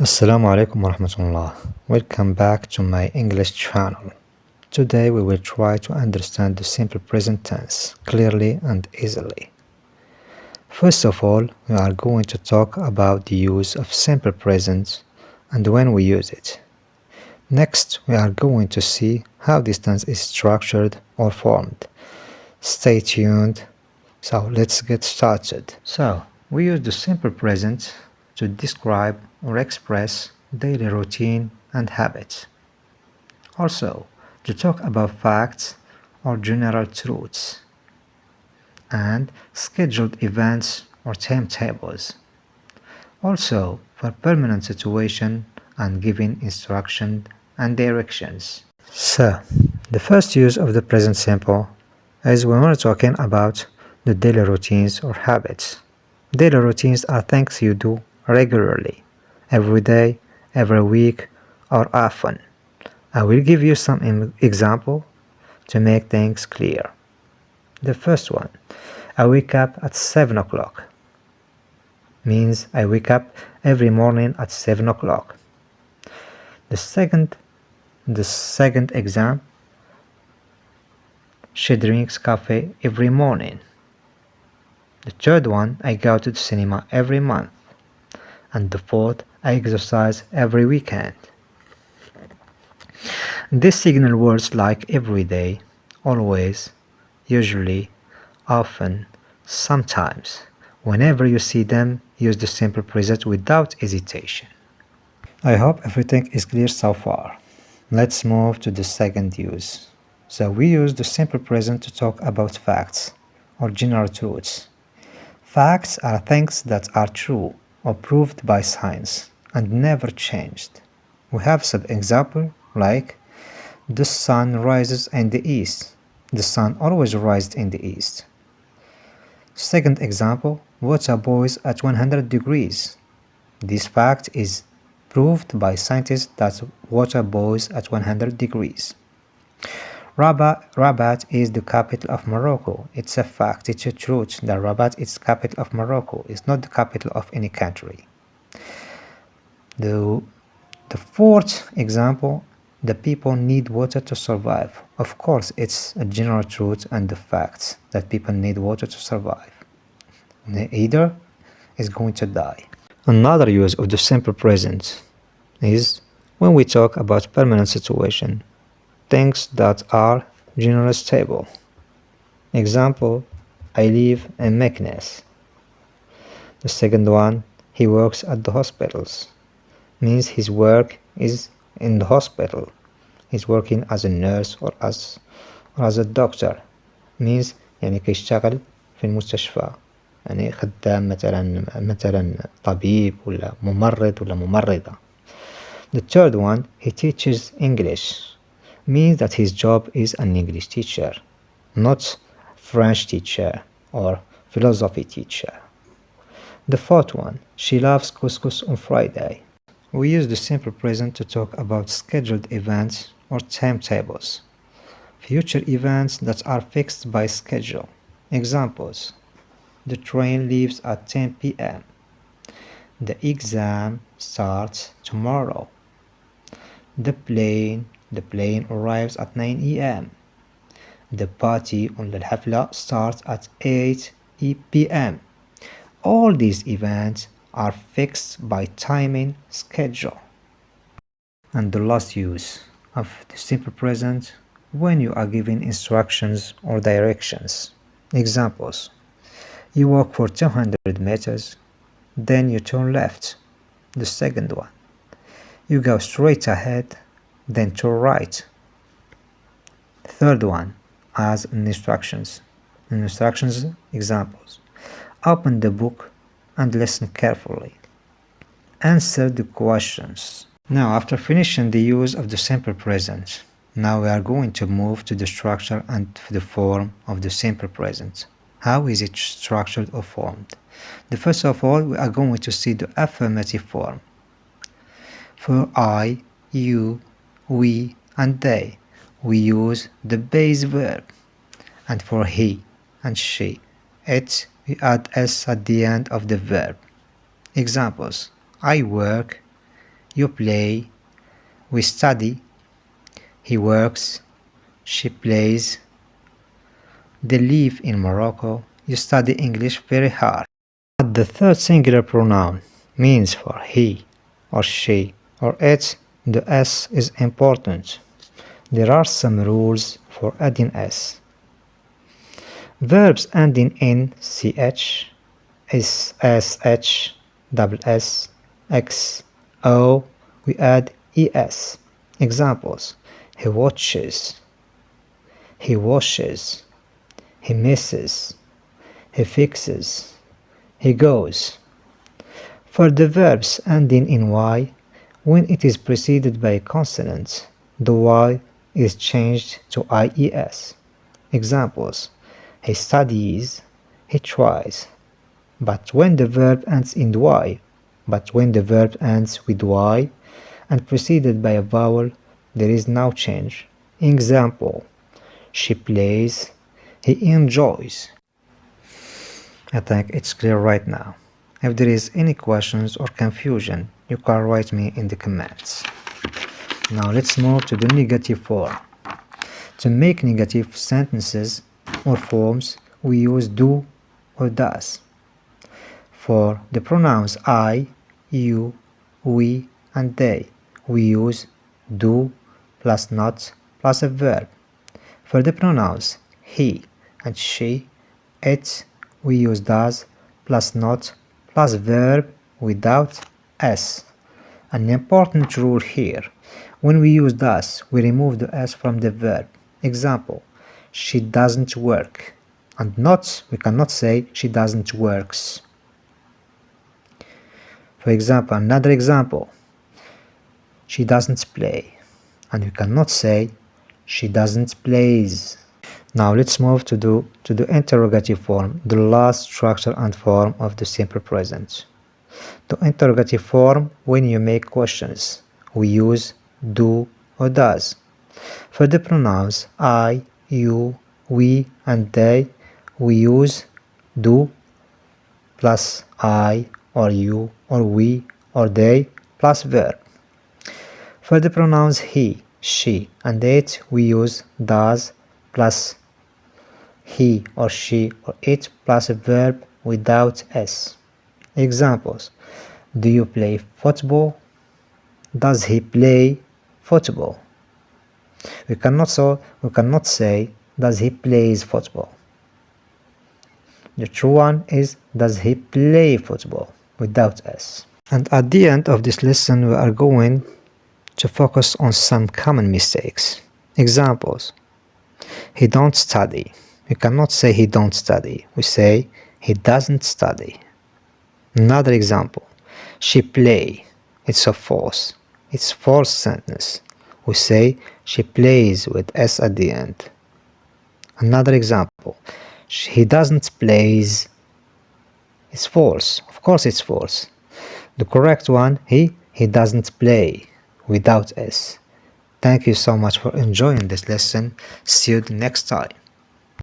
Assalamu alaikum warahmatullah. Welcome back to my English channel. Today we will try to understand the simple present tense clearly and easily. First of all, we are going to talk about the use of simple present and when we use it. Next, we are going to see how this tense is structured or formed. Stay tuned. So let's get started. So, we use the simple present to describe or express daily routine and habits. Also, to talk about facts or general truths, and scheduled events or timetables. Also, for permanent situation and giving instruction and directions. So, the first use of the present simple is when we're talking about the daily routines or habits. Daily routines are things you do regularly, every day, every week, or often. I will give you some example to make things clear. The first one, I wake up at 7 o'clock, means I wake up every morning at 7 o'clock. The second exam, she drinks coffee every morning. The third one, I go to the cinema every month. And the fourth, I exercise every weekend. These signal words like every day, always, usually, often, sometimes. Whenever you see them, use the simple present without hesitation. I hope everything is clear so far. Let's move to the second use. So we use the simple present to talk about facts or general truths. Facts are things that are true or proved by science and never changed. We have some example like the sun rises in the east. The sun always rises in the east. Second example, water boils at 100 degrees. This fact is proved by scientists that water boils at 100 degrees. Rabat is the capital of Morocco. It's a fact, it's a truth that Rabat is the capital of Morocco. It's not the capital of any country. The fourth example, the people need water to survive. Of course, it's a general truth and the fact that people need water to survive. Either is going to die. Another use of the simple present is when we talk about permanent situation, things that are generally stable. Example, I live in Meknes. The second one, he works at the hospitals. Means his work is in the hospital. He's working as a nurse or as a doctor. Means يعني كيشتغل في المستشفى. يعني خدام مثلا طبيب ولا ممرض ولا ممرضة. The third one, he teaches English. Means that his job is an English teacher, not French teacher or philosophy teacher. The fourth one, she loves couscous on Friday. We use the simple present to talk about scheduled events or timetables. Future events that are fixed by schedule. Examples, the train leaves at 10 p.m. The exam starts tomorrow. The plane arrives at 9 a.m. The party ولا الحفلة starts at 8 p.m. All these events are fixed by timing schedule. And the last use of the simple present when you are giving instructions or directions. Examples, you walk for 200 meters, then you turn left. The second one, you go straight ahead, then turn right. Third one, as instructions. Instructions examples. Open the book and listen carefully. Answer the questions. Now, after finishing the use of the simple present, now we are going to move to the structure and the form of the simple present. How is it structured or formed? The first of all, we are going to see the affirmative form. For I, you, we, and they, we use the base verb. And for he and she, it, we add s at the end of the verb. Examples, I work, You play. We study. He works. She plays. They live in Morocco. You study English very hard. But the third singular pronoun means for he or she or it, the s is important. There are some rules for adding s. Verbs ending in ch, sh, double s, x, o, we add es. Examples: he watches, he washes, he misses, he fixes, he goes. For the verbs ending in y, when it is preceded by a consonant, the y is changed to ies. Examples: he studies, he tries. But when the verb ends with y and preceded by a vowel, there is no change. Example: she plays, he enjoys. I think it's clear right now. If there is any questions or confusion, you can write me in the comments. Now let's move to the negative form. To make negative sentences or forms, we use do or does. For the pronouns I, you, we, and they, we use do plus not plus a verb. For the pronouns he and she, it, we use does plus not plus verb without s. An important rule here: when we use does, we remove the s from the verb. Example: she doesn't work. And not, we cannot say she doesn't works. For example, another example: she doesn't play. And we cannot say she doesn't plays. Now let's move to the interrogative form, the last structure and form of the simple present. The interrogative form, when you make questions, we use do or does. For the pronouns I, you, we, and they, we use do plus I or you or we or they plus verb. For the pronouns he, she, and it, we use does plus he or she or it plus a verb without s. Examples: do you play football? Does he play football? We cannot say does he plays football. The true one is does he play football without s. And at the end of this lesson we are going to focus on some common mistakes. Examples: he don't study. We cannot say he don't study. We say he doesn't study. Another example: she play. It's a false. It's false sentence. We say she plays with s at the end. Another example: he doesn't plays. It's false. Of course it's false. The correct one, he doesn't play without s. Thank you so much for enjoying this lesson. See you the next time.